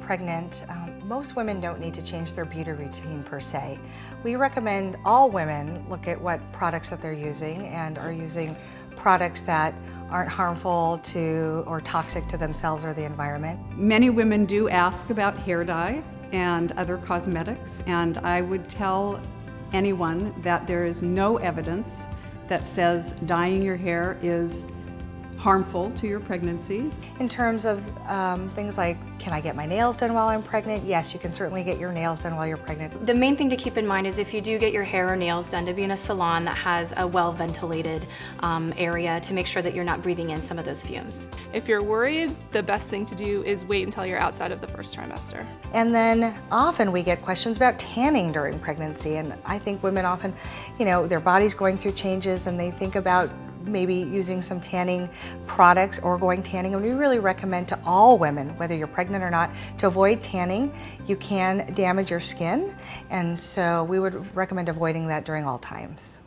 pregnant, most women don't need to change their beauty routine per se. We recommend all women look at what products that they're using and are using products that aren't harmful to or toxic to themselves or the environment. Many women do ask about hair dye and other cosmetics, and I would tell anyone that there is no evidence that says dyeing your hair is harmful to your pregnancy. In terms of things like, can I get my nails done while I'm pregnant? Yes, you can certainly get your nails done while you're pregnant. The main thing to keep in mind is if you do get your hair or nails done, to be in a salon that has a well-ventilated area to make sure that you're not breathing in some of those fumes. If you're worried, the best thing to do is wait until you're outside of the first trimester. And then often we get questions about tanning during pregnancy, and I think women often, their body's going through changes and they think about maybe using some tanning products or going tanning, and we really recommend to all women, whether you're pregnant or not, to avoid tanning. You can damage your skin, and so we would recommend avoiding that during all times.